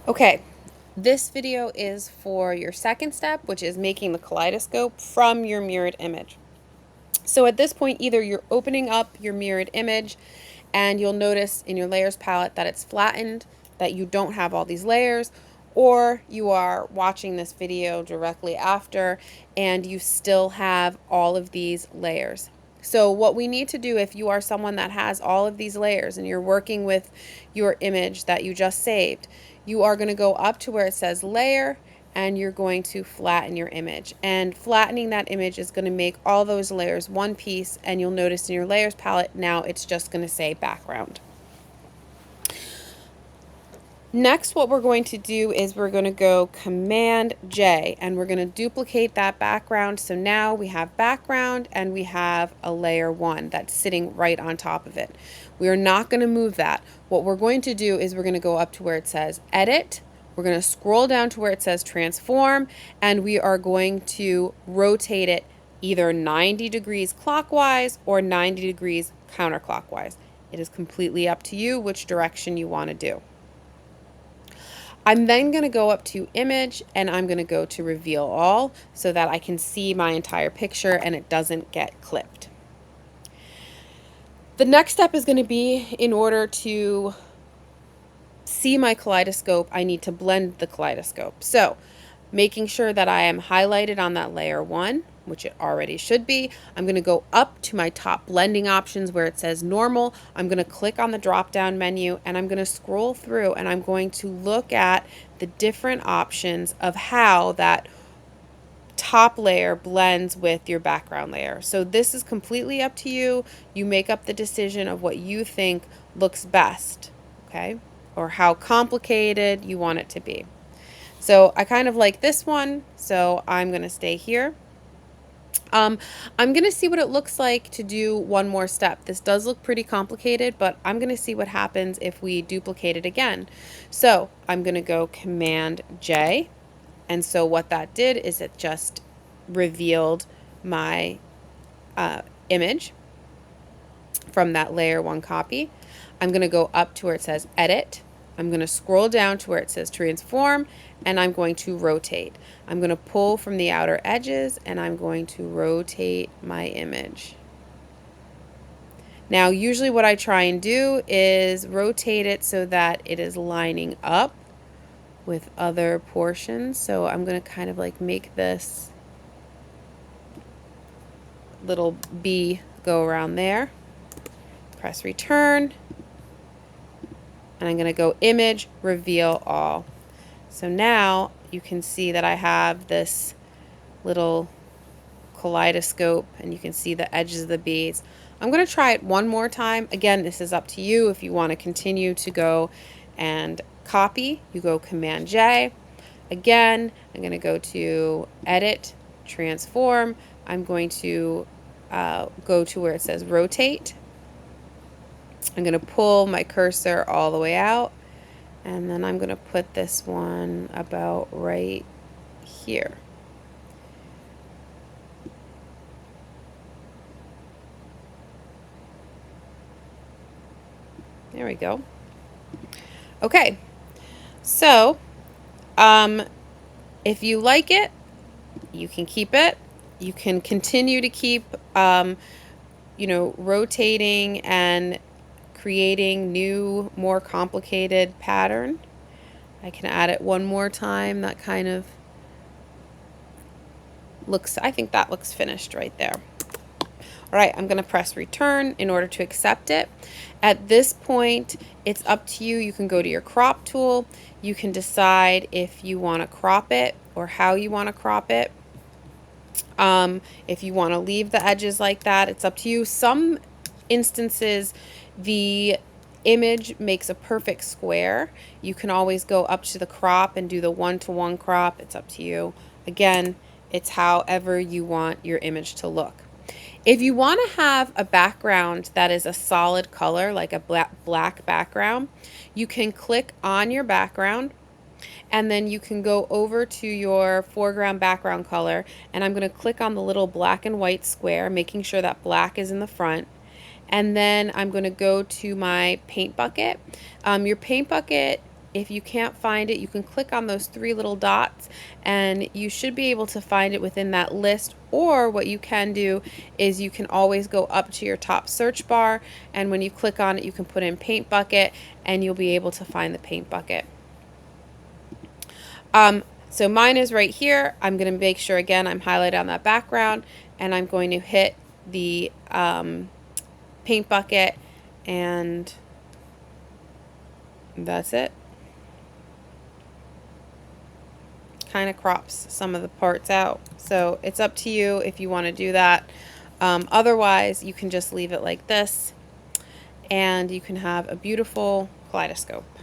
Okay, this video is for your second step, which is making the kaleidoscope from your mirrored image. So at this point, either you're opening up your mirrored image and you'll notice in your layers palette that it's flattened, that you don't have all these layers, or you are watching this video directly after and you still have all of these layers. So what we need to do, if you are someone that has all of these layers and you're working with your image that you just saved, you are going to go up to where it says layer and you're going to flatten your image. And flattening that image is going to make all those layers one piece, and you'll notice in your layers palette now it's just going to say background. Next, what we're going to do is we're going to go Command J and we're going to duplicate that background. So now we have background and we have a layer 1 that's sitting right on top of it. We are not going to move that. What we're going to do is we're going to go up to where it says Edit. We're going to scroll down to where it says Transform, and we are going to rotate it either 90 degrees clockwise or 90 degrees counterclockwise. It is completely up to you which direction you want to do. I'm then going to go up to image and I'm going to go to reveal all so that I can see my entire picture and it doesn't get clipped. The next step is going to be, in order to see my kaleidoscope, I need to blend the kaleidoscope. So making sure that I am highlighted on that layer 1, which it already should be. I'm going to go up to my top blending options where it says normal. I'm going to click on the drop down menu and I'm going to scroll through and I'm going to look at the different options of how that top layer blends with your background layer. So this is completely up to you. You make up the decision of what you think looks best, okay? Or how complicated you want it to be. So I kind of like this one, so I'm going to stay here. I'm going to see what it looks like to do one more step. This does look pretty complicated, but I'm going to see what happens if we duplicate it again. So I'm going to go Command J. And so what that did is it just revealed my image from that layer 1 copy. I'm going to go up to where it says Edit. I'm going to scroll down to where it says Transform, and I'm going to rotate. I'm going to pull from the outer edges, and I'm going to rotate my image. Now, usually what I try and do is rotate it so that it is lining up with other portions. So I'm going to kind of like make this little B go around there. Press return. And I'm going to go image, reveal all. So now you can see that I have this little kaleidoscope and you can see the edges of the beads. I'm going to try it one more time. Again, this is up to you. If you want to continue to go and copy, you go Command J. Again, I'm going to go to Edit, Transform. I'm going to go to where it says Rotate. I'm going to pull my cursor all the way out, and then I'm going to put this one about right here. There we go. Okay, so if you like it, you can keep it. You can continue to keep, rotating and creating new, more complicated pattern. I can add it one more time. That kind of looks, I think that looks finished right there. All right, I'm going to press return in order to accept it. At this point, it's up to you. You can go to your crop tool. You can decide if you want to crop it or how you want to crop it. If you want to leave the edges like that, it's up to you. Some instances, the image makes a perfect square. You can always go up to the crop and do the 1-to-1 crop. It's up to you. Again, it's however you want your image to look. If you want to have a background that is a solid color, like a black background, you can click on your background and then you can go over to your foreground background color, and I'm going to click on the little black and white square, making sure that black is in the front. And then I'm going to go to my paint bucket. Your paint bucket If you can't find it, you can click on those three little dots and you should be able to find it within that list. Or what you can do is you can always go up to your top search bar, and when you click on it, you can put in paint bucket and you'll be able to find the paint bucket. So mine is right here. I'm going to make sure again I'm highlighted on that background, and I'm going to hit the paint bucket, and that's it. Kind of crops some of the parts out, so it's up to you if you want to do that. Otherwise, you can just leave it like this, and you can have a beautiful kaleidoscope.